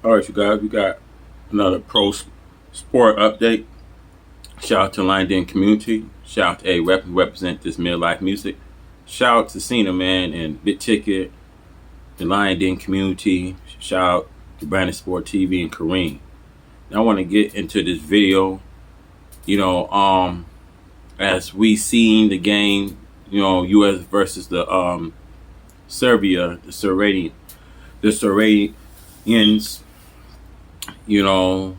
All right, you guys, we got another sport update. Shout out to Lion community. Shout out to A Rep who represent this midlife music. Shout out to Cena Man and Big Ticket, the Lion Den community. Shout out to Brandon Sport TV and Kareem. Now I want to get into this video. You know, as we seen the game, U.S. versus the Serbia, the Serbians. You know,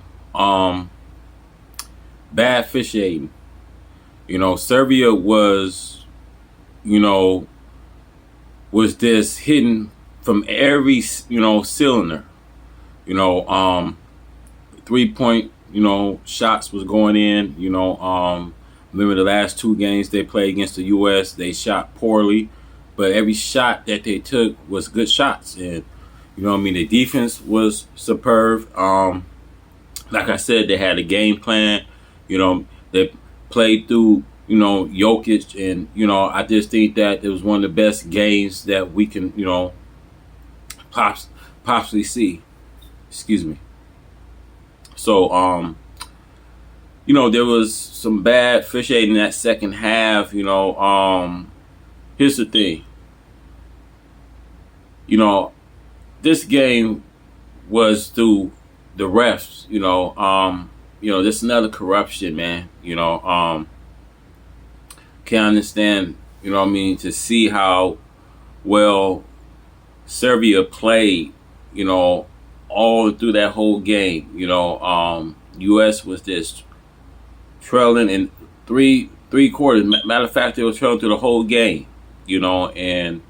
bad officiating. Serbia was just hitting from every cylinder. 3-point shots was going in. Remember the last two games they played against the U.S. They shot poorly, but every shot that they took was good shots, and the defense was superb. Like I said, they had a game plan. They played through, Jokic, and I just think that it was one of the best games that we can, possibly see. Excuse me. So, there was some bad officiating in that second half. Here's the thing. This game was through the refs. This is another corruption, man. Can't understand, to see how well Serbia played, all through that whole game. U.S. was just trailing in three quarters. Matter of fact, they were trailing through the whole game, and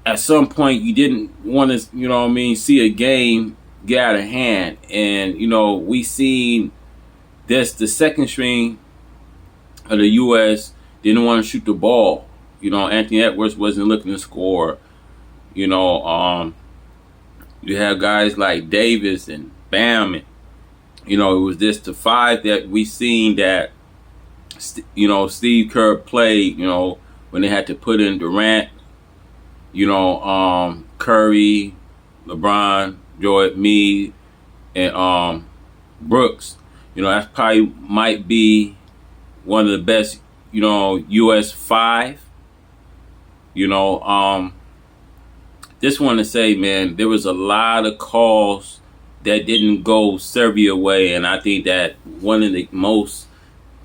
at some point you didn't want to, see a game get out of hand. And, we seen this, the second string of the U.S. didn't want to shoot the ball. Anthony Edwards wasn't looking to score. You have guys like Davis and Bam. And, it was just the five that we seen that, Steve Kerr played, when they had to put in Durant, Curry, LeBron, Jordan, me, and Brooks. That probably might be one of the best, U.S. five. Just want to say, man, there was a lot of calls that didn't go Serbia way, and I think that one of the most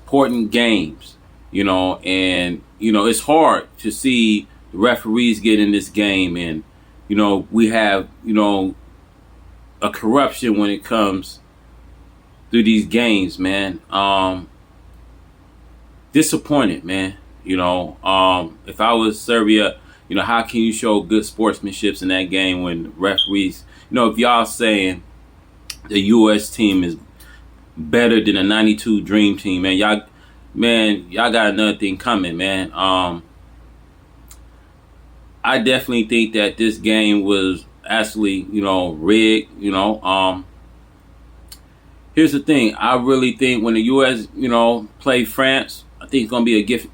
important games, and it's hard to see the referees get in this game, and we have a corruption when it comes through these games, man. Disappointed, man. If I was Serbia, how can you show good sportsmanship in that game when referees, if y'all saying the U.S. team is better than a '92 Dream Team, man, y'all got another thing coming, man. I definitely think that this game was actually, rigged. Here's the thing. I really think when the U.S., play France, I think it's gonna be a gift.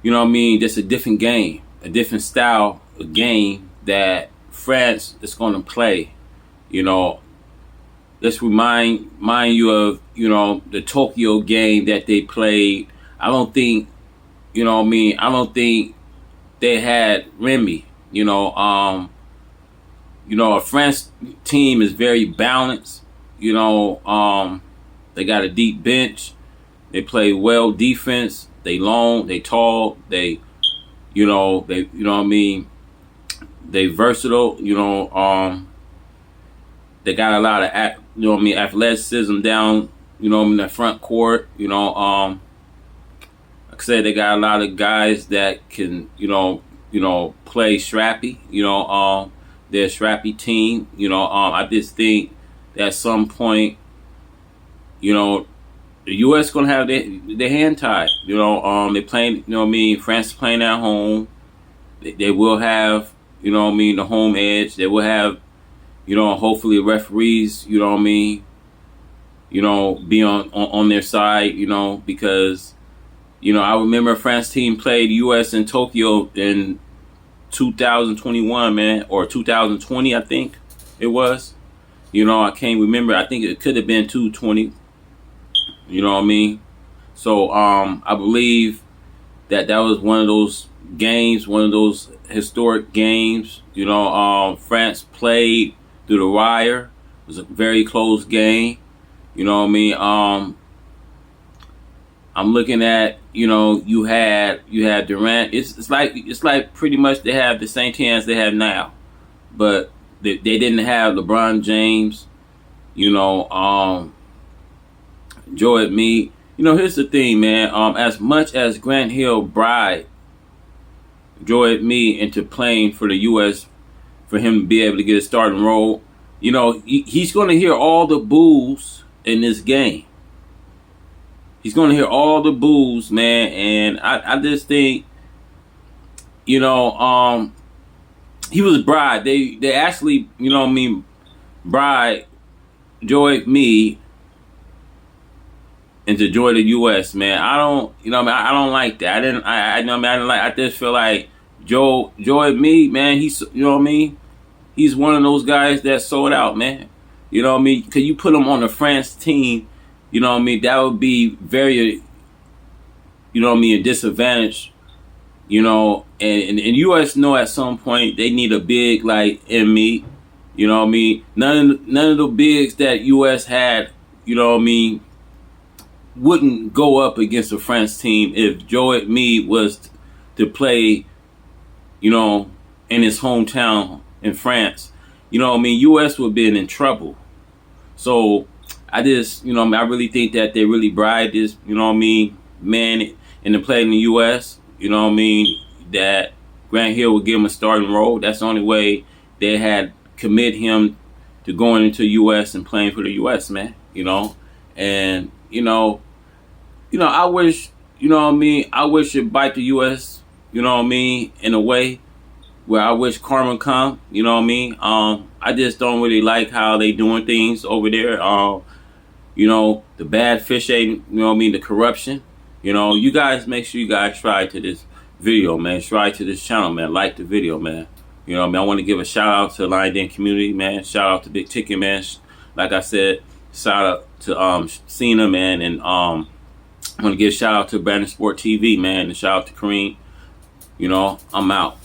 Just a different game, a different style of game that France is gonna play. Let's remind you of, the Tokyo game that they played. I don't think, I don't think they had Remy. A France team is very balanced. They got a deep bench. They play well defense. They long, they tall, they they versatile. They got a lot of athleticism down, in the front court. Like I said, they got a lot of guys that can, play strappy. They're a strappy team. I just think that at some point, the U.S. gonna have their hand tied. They playing. France is playing at home. They will have, the home edge. They will have, hopefully referees. Be on their side. Because, I remember a France team played U.S. in Tokyo in 2021, man, or 2020, I think. it was. You know, I can't remember. I think it could have been 220. You know what I mean? So I believe that was one of those games, one of those historic games. You know, France played through the wire. It was a very close game. You know what I mean? I'm looking at, you know, you had Durant. It's like pretty much they have the same team as they have now, but they didn't have LeBron James. You know, Joel me. You know, here's the thing, man. As much as Grant Hill bribed Joel me into playing for the U.S. for him to be able to get a starting role, you know, he's going to hear all the boos in this game. He's going to hear all the boos, man, and I just think, you know, he was bribed. They actually, you know what I mean, bribed Joy me into join the U.S. Man. I don't, you know what I mean, I don't like that. I know what I mean, I didn't like. I just feel like Joy me, man. He's, you know what I mean. He's one of those guys that sold out, man. You know what I mean? Because you put him on the France team, you know what I mean, that would be very, you know what I mean, a disadvantage. You know, and U.S. know at some point they need a big like me. You know what I mean? None of the bigs that U.S. had, you know what I mean, wouldn't go up against a France team if Joe me was to play, you know, in his hometown in France. You know what I mean? U.S. would be in trouble. So I just, you know what I mean, I really think that they really bribed this, you know what I mean, man, in the play in the U.S., you know what I mean, that Grant Hill would give him a starting role. That's the only way they had commit him to going into U.S. and playing for the U.S., man, you know. And, you know, I wish, you know what I mean, I wish it bite the U.S., you know what I mean, in a way where I wish karma come, you know what I mean. I just don't really like how they doing things over there. You know, the bad officiating, you know what I mean, the corruption. You know, you guys make sure you guys try to this video, man. Try to this channel, man. Like the video, man. You know what I mean? I want to give a shout out to the Lion Den community, man. Shout out to Big Ticket, man. Like I said, shout out to Cena, man, and I want to give a shout out to Brandon Sport TV, man, and shout out to Kareem. You know, I'm out.